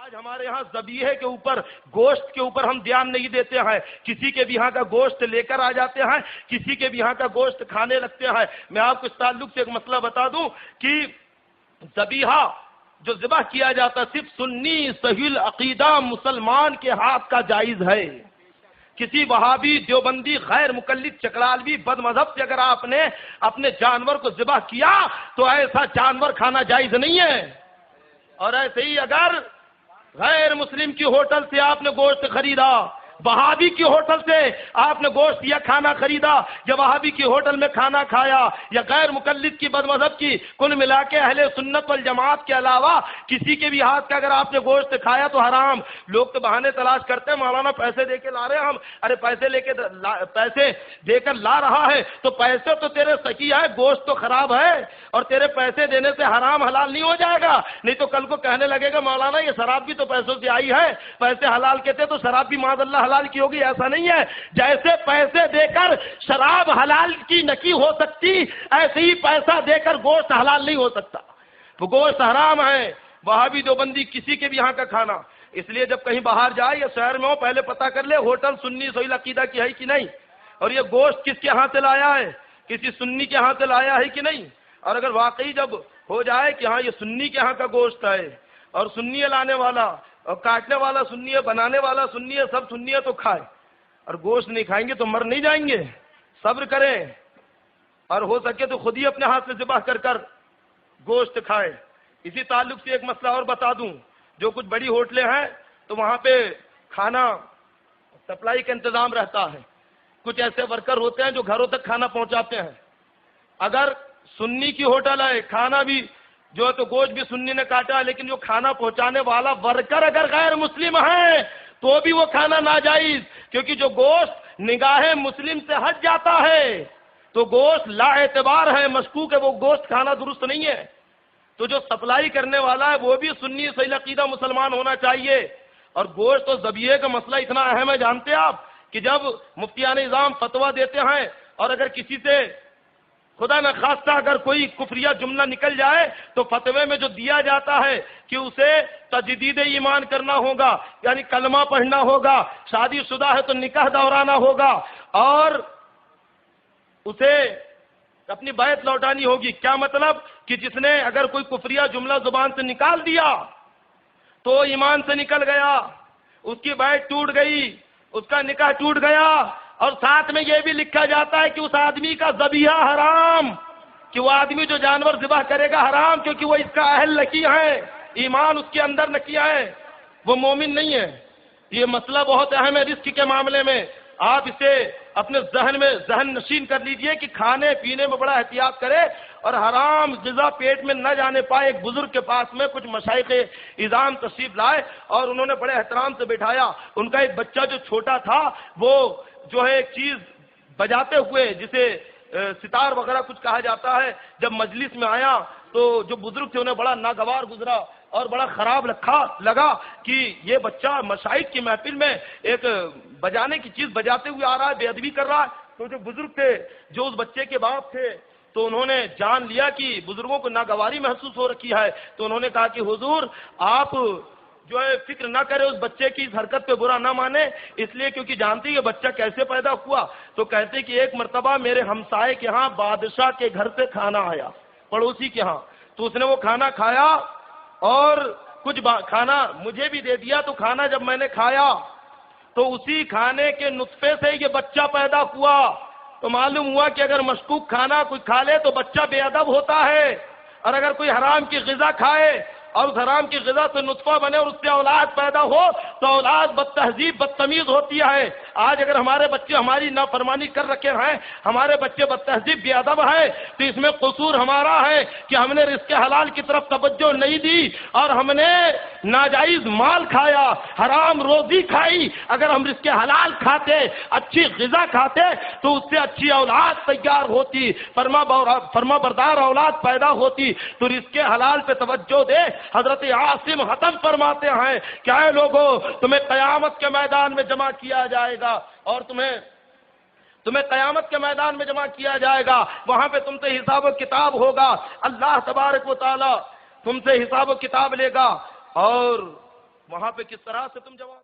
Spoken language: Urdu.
آج ہمارے یہاں ذبیحے کے اوپر، گوشت کے اوپر ہم دھیان نہیں دیتے ہیں. کسی کے بھی یہاں کا گوشت لے کر آ جاتے ہیں، کسی کے بھی یہاں کا گوشت کھانے لگتے ہیں. میں آپ کو اس تعلق سے ایک مسئلہ بتا دوں کہ ذبیحہ جو ذبح کیا جاتا صرف سنی صحیح العقیدہ مسلمان کے ہاتھ کا جائز ہے. کسی وہابی، دیوبندی، غیر مقلد، چکرالوی، بد مذہب سے اگر آپ نے اپنے جانور کو ذبح کیا تو ایسا جانور کھانا جائز نہیں ہے. اور ایسے ہی اگر غیر مسلم کی ہوٹل سے آپ نے گوشت خریدا، وہابی کی ہوٹل سے آپ نے گوشت یا کھانا خریدا، یا وہابی کی ہوٹل میں کھانا کھایا، یا غیر مقلد کی، بد مذہب کی، کل ملا کے اہل سنت والجماعت کے علاوہ کسی کے بھی ہاتھ کا اگر آپ نے گوشت کھایا تو حرام. لوگ تو بہانے تلاش کرتے ہیں، مولانا پیسے دے کے لا رہے ہیں ہم. ارے پیسے دے کر لا رہا ہے تو پیسے تو تیرے صحیح ہے، گوشت تو خراب ہے، اور تیرے پیسے دینے سے حرام حلال نہیں ہو جائے گا. نہیں تو کل کو کہنے لگے گا مولانا یہ شراب بھی تو پیسوں سے آئی ہے، پیسے حلال کہتے تو شراب بھی معاذ اللہ حلال کی ہوگی. ایسا نہیں ہے. جیسے پیسے دے کر شراب حلال کی نہیں ہو سکتی، ایسے ہی پیسہ دے کر گوشت حلال نہیں ہو سکتا. وہ گوشت حرام ہے. وہابی دیوبندی کسی کے بھی یہاں کا کھانا. اس لیے جب کہیں باہر جائے یا شہر میں ہو پہلے پتہ کر لے ہوٹل سنی صحیح عقیدہ کی ہے کہ نہیں، اور یہ گوشت کس کے ہاں سے لایا ہے، کسی سنی کے ہاں سے لایا ہے کہ نہیں. اور اگر واقعی جب ہو جائے کہ ہاں یہ سنی کے ہاں کا گوشت ہے اور سنی ہے لانے والا اور کاٹنے والا سنی ہے، بنانے والا سنی ہے، سب سنی ہے تو کھائے، اور گوشت نہیں کھائیں گے تو مر نہیں جائیں گے. صبر کریں اور ہو سکے تو خود ہی اپنے ہاتھ سے ذبح کر گوشت کھائے. اسی تعلق سے ایک مسئلہ اور بتا دوں. جو کچھ بڑی ہوٹلیں ہیں تو وہاں پہ کھانا سپلائی کا انتظام رہتا ہے. کچھ ایسے ورکر ہوتے ہیں جو گھروں تک کھانا پہنچاتے ہیں. اگر سنی کی ہوٹل ہے، کھانا بھی جو ہے تو گوشت بھی سنی نے کاٹا ہے، لیکن جو کھانا پہنچانے والا ورکر اگر غیر مسلم ہے تو بھی وہ کھانا ناجائز، کیونکہ جو گوشت نگاہ مسلم سے ہٹ جاتا ہے تو گوشت لا اعتبار ہے، مشکوک ہے، وہ گوشت کھانا درست نہیں ہے. تو جو سپلائی کرنے والا ہے وہ بھی سنی صحیح عقیدہ مسلمان ہونا چاہیے. اور گوشت اور ذبیحے کا مسئلہ اتنا اہم ہے، جانتے ہیں آپ کہ جب مفتیان نظام فتویٰ دیتے ہیں اور اگر کسی سے خدا نخواستہ اگر کوئی کفریہ جملہ نکل جائے تو فتوے میں جو دیا جاتا ہے کہ اسے تجدید ایمان کرنا ہوگا، یعنی کلمہ پڑھنا ہوگا، شادی شدہ ہے تو نکاح دورانا ہوگا، اور اسے اپنی بیعت لوٹانی ہوگی. کیا مطلب کہ جس نے اگر کوئی کفریہ جملہ زبان سے نکال دیا تو ایمان سے نکل گیا، اس کی بیعت ٹوٹ گئی، اس کا نکاح ٹوٹ گیا. اور ساتھ میں یہ بھی لکھا جاتا ہے کہ اس آدمی کا ذبیحہ حرام، کہ وہ آدمی جو جانور ذبح کرے گا حرام، کیونکہ وہ اس کا اہل نکی ہے، ایمان اس کے اندر نکیا ہے، وہ مومن نہیں ہے. یہ مسئلہ بہت اہم ہے رزق کے معاملے میں. آپ اسے اپنے ذہن نشین کر لیجئے کہ کھانے پینے میں بڑا احتیاط کرے اور حرام غذا پیٹ میں نہ جانے پائے. ایک بزرگ کے پاس میں کچھ مشائخ اعظام تشریف لائے اور انہوں نے بڑے احترام سے بٹھایا. ان کا ایک بچہ جو چھوٹا تھا وہ جو ہے ایک چیز بجاتے ہوئے جسے ستار وغیرہ کچھ کہا جاتا ہے، جب مجلس میں آیا تو جو بزرگ تھے انہیں بڑا ناگوار گزرا اور بڑا خراب لگا کہ یہ بچہ مشائخ کی محفل میں ایک بجانے کی چیز بجاتے ہوئے آ رہا ہے، بے ادبی کر رہا ہے. تو جو بزرگ تھے جو اس بچے کے باپ تھے تو انہوں نے جان لیا کہ بزرگوں کو ناگواری محسوس ہو رکھی ہے. تو انہوں نے کہا کہ حضور آپ جو ہے فکر نہ کرے، اس بچے کی اس حرکت پہ برا نہ مانے، اس لیے کیونکہ جانتی ہے بچہ کیسے پیدا ہوا. تو کہتے کہ ایک مرتبہ میرے ہمسائے کے ہاں بادشاہ کے گھر سے کھانا آیا، پڑوسی کے ہاں، تو اس نے وہ کھانا کھایا اور کچھ کھانا مجھے بھی دے دیا. تو کھانا جب میں نے کھایا تو اسی کھانے کے نطفے سے یہ بچہ پیدا ہوا. تو معلوم ہوا کہ اگر مشکوک کھانا کوئی کھا لے تو بچہ بے ادب ہوتا ہے، اور اگر کوئی حرام کی غذا کھائے اور اس حرام کی غذا سے نطفہ بنے اور اس سے اولاد پیدا ہو تو اولاد بد تہذیب بدتمیز ہوتی ہے. آج اگر ہمارے بچے ہماری نافرمانی کر رکھے ہیں، ہمارے بچے بد تہذیب بے ادب ہیں، تو اس میں قصور ہمارا ہے کہ ہم نے رزق حلال کی طرف توجہ نہیں دی اور ہم نے ناجائز مال کھایا، حرام روزی کھائی. اگر ہم رزق حلال کھاتے، اچھی غذا کھاتے تو اس سے اچھی اولاد تیار ہوتی، فرما بردار اولاد پیدا ہوتی. تو رزق حلال پہ توجہ دے. حضرت عاصم ختم فرماتے ہیں کہ اے لوگوں تمہیں قیامت کے میدان میں جمع کیا جائے گا، اور تمہیں قیامت کے میدان میں جمع کیا جائے گا. وہاں پہ تم سے حساب و کتاب ہوگا. اللہ تبارک و تعالی تم سے حساب و کتاب لے گا. اور وہاں پہ کس طرح سے تم جواب